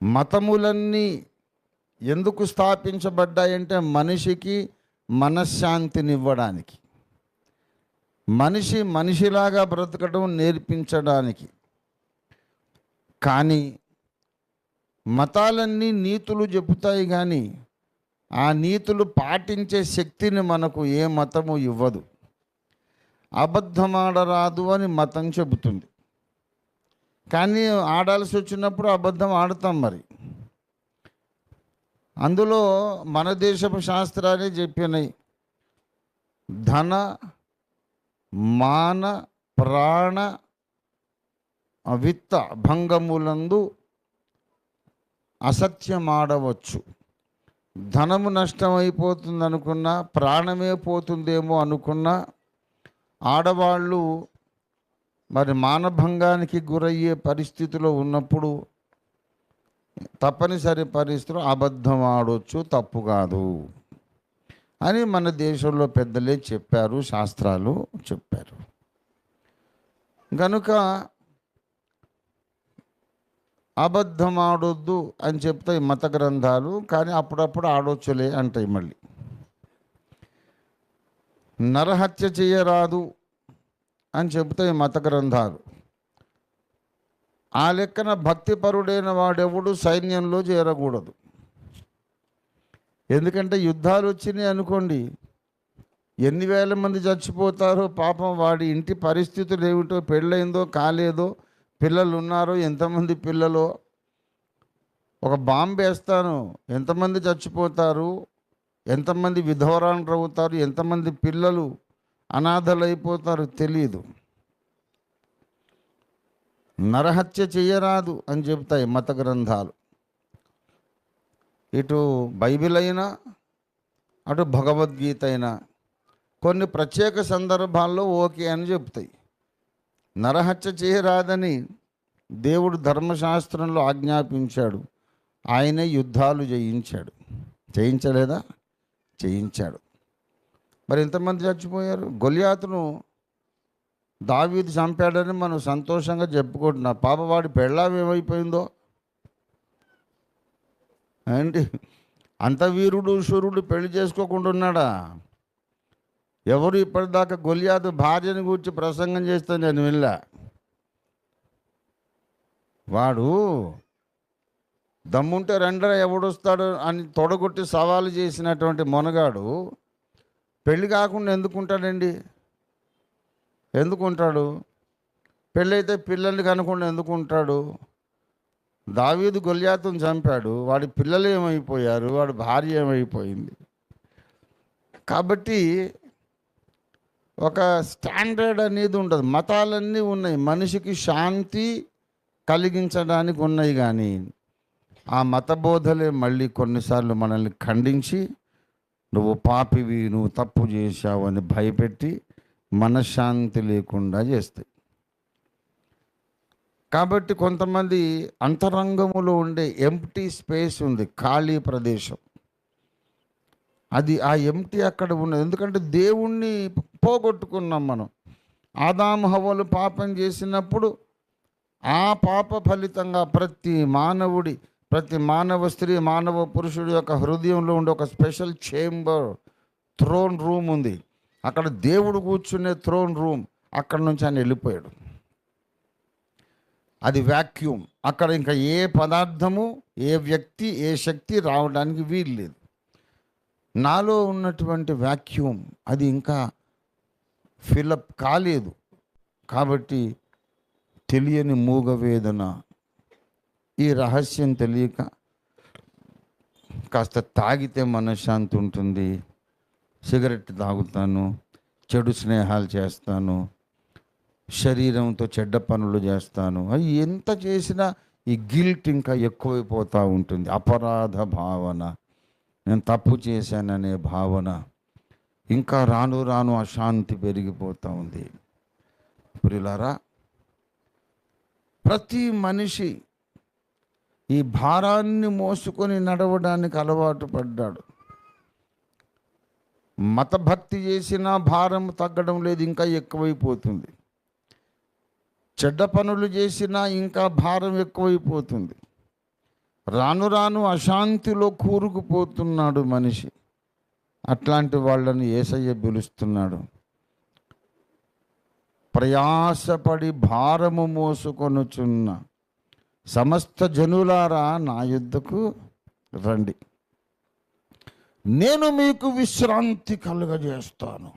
మతములన్నీ ఎందుకు స్థాపించబడ్డాయంటే మనిషికి మనశ్శాంతినివ్వడానికి, మనిషి మనిషిలాగా బ్రతకడం నేర్పించడానికి. కానీ మతాలన్నీ నీతులు చెబుతాయి, కానీ ఆ నీతులు పాటించే శక్తిని మనకు ఏ మతము ఇవ్వదు. అబద్ధమాడరాదు అని మతం చెబుతుంది, కానీ ఆడాల్సి వచ్చినప్పుడు అబద్ధం ఆడతాం. మరి అందులో మన దేశపు శాస్త్రాలే చెప్పినాయి, ధన మాన ప్రాణ విత్త భంగములందు అసత్యమాడవచ్చు. ధనము నష్టమైపోతుంది అనుకున్నా, ప్రాణమే పోతుందేమో అనుకున్నా, ఆడవాళ్ళు మరి మానభంగానికి గురయ్యే పరిస్థితిలో ఉన్నప్పుడు తప్పనిసరి పరిస్థితులు అబద్ధం ఆడవచ్చు, తప్పు కాదు అని మన దేశంలో పెద్దలే చెప్పారు, శాస్త్రాలు చెప్పారు. కనుక అబద్ధం ఆడొద్దు అని చెప్తాయి మత గ్రంథాలు, కానీ అప్పుడప్పుడు ఆడొచ్చులే అంటాయి. మళ్ళీ నరహత్య చేయరాదు అని చెబుతాయి మత గ్రంథాలు. ఆ లెక్కన భక్తిపరుడైన వాడెవడు సైన్యంలో చేరకూడదు. ఎందుకంటే యుద్ధాలు వచ్చినాయి అనుకోండి, ఎన్ని వేల మంది చచ్చిపోతారో పాపం. వాడి ఇంటి పరిస్థితులు ఏమిటో, పెళ్ళైందో కాలేదో, పిల్లలు ఉన్నారో, ఎంతమంది పిల్లలో. ఒక బాంబు వేస్తాను, ఎంతమంది చచ్చిపోతారు, ఎంతమంది విధవరాలు అవుతారు, ఎంతమంది పిల్లలు అనాథలైపోతారు తెలియదు. నరహత్య చేయరాదు అని చెప్తాయి మత గ్రంథాలు. ఇటు బైబిల్ అయినా అటు భగవద్గీత అయినా కొన్ని ప్రత్యేక సందర్భాల్లో ఓకే అని చెప్తాయి. నరహత్య చేయరాదని దేవుడు ధర్మశాస్త్రంలో ఆజ్ఞాపించాడు. ఆయనే యుద్ధాలు చేయించాడు. చేయించలేదా? చేయించాడు. మరి ఎంతమంది చచ్చిపోయారు? గొలియాతును దావీదు చంపాడని మనం సంతోషంగా చెప్పుకుంటున్నాం. పాపవాడి పెళ్ళాం ఏమైపోయిందో ఏంటి? అంత వీరుడు శూరుడు పెళ్లి చేసుకోకుండా ఉన్నాడా? ఎవరు ఇప్పటిదాకా గొలియాతు భార్యను గురించి ప్రసంగం చేస్తే నేను వెళ్ళా. వాడు దమ్ముంటే రెండర ఎవడొస్తాడు అని తొడగొట్టి సవాలు చేసినటువంటి మొనగాడు పెళ్ళి కాకుండా ఎందుకుంటాడండి? ఎందుకుంటాడు? పెళ్ళైతే పిల్లల్ని కనకుండా ఎందుకుంటాడు? దావీదు గొలియాతును చంపాడు, వాడి పిల్లలు ఏమైపోయారు, వాడి భార్య ఏమైపోయింది. కాబట్టి ఒక స్టాండర్డ్ అనేది ఉండదు. మతాలన్నీ ఉన్నాయి, మనిషికి శాంతి కలిగించడానికి ఉన్నాయి, కానీ ఆ మత బోధలే మళ్ళీ కొన్నిసార్లు మనల్ని ఖండించి నువ్వు పాపివి, నువ్వు తప్పు చేశావు అని భయపెట్టి మనశ్శాంతి లేకుండా చేస్తాయి. కాబట్టి కొంతమంది అంతరంగములో ఉండే ఎంప్టీ స్పేస్ ఉంది, ఖాళీ ప్రదేశం. అది ఆ ఎంప్టీ అక్కడ ఉన్నది. ఎందుకంటే దేవుణ్ణి పోగొట్టుకున్నాం మనం. ఆదాము హవ్వలు పాపం చేసినప్పుడు ఆ పాప ఫలితంగా ప్రతి మానవ స్త్రీ, మానవ పురుషుడి యొక్క హృదయంలో ఉండే ఒక స్పెషల్ చేంబర్, థ్రోన్ రూమ్ ఉంది. అక్కడ దేవుడు కూర్చునే థ్రోన్ రూమ్. అక్కడ నుంచి ఆయన వెళ్ళిపోయాడు. అది వ్యాక్యూమ్. అక్కడ ఇంకా ఏ పదార్థము, ఏ వ్యక్తి, ఏ శక్తి రావడానికి వీలు లేదు. నాలో ఉన్నటువంటి వ్యాక్యూమ్ అది ఇంకా ఫిలప్ కాలేదు. కాబట్టి తెలియని మూగవేదన, ఈ రహస్యం తెలియక కాస్త తాగితే మనశ్శాంతి ఉంటుంది, సిగరెట్ తాగుతాను, చెడు స్నేహాలు చేస్తాను, శరీరంతో చెడ్డ పనులు చేస్తాను. అవి ఎంత చేసినా ఈ గిల్ట్ ఇంకా ఎక్కువైపోతూ ఉంటుంది. అపరాధ భావన, నేను తప్పు చేశాననే భావన ఇంకా రాను రాను అశాంతి పెరిగిపోతూ ఉంది. ప్రియులారా, ప్రతి మనిషి ఈ భారాన్ని మోసుకొని నడవడానికి అలవాటు పడ్డాడు. మతభక్తి చేసినా భారం తగ్గడం లేదు, ఇంకా ఎక్కువైపోతుంది. చెడ్డ పనులు చేసినా ఇంకా భారం ఎక్కువైపోతుంది. రాను రాను అశాంతిలో కూరుకుపోతున్నాడు మనిషి. అట్లాంటి వాళ్ళని యేసయ్య పిలుస్తున్నాడు. ప్రయాసపడి భారము మోసుకొనుచున్న సమస్త జనులారా నా యుద్ధకు రండి, నేను మీకు విశ్రాంతి కలుగజేస్తాను.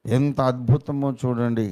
ఎంత అద్భుతమో చూడండి.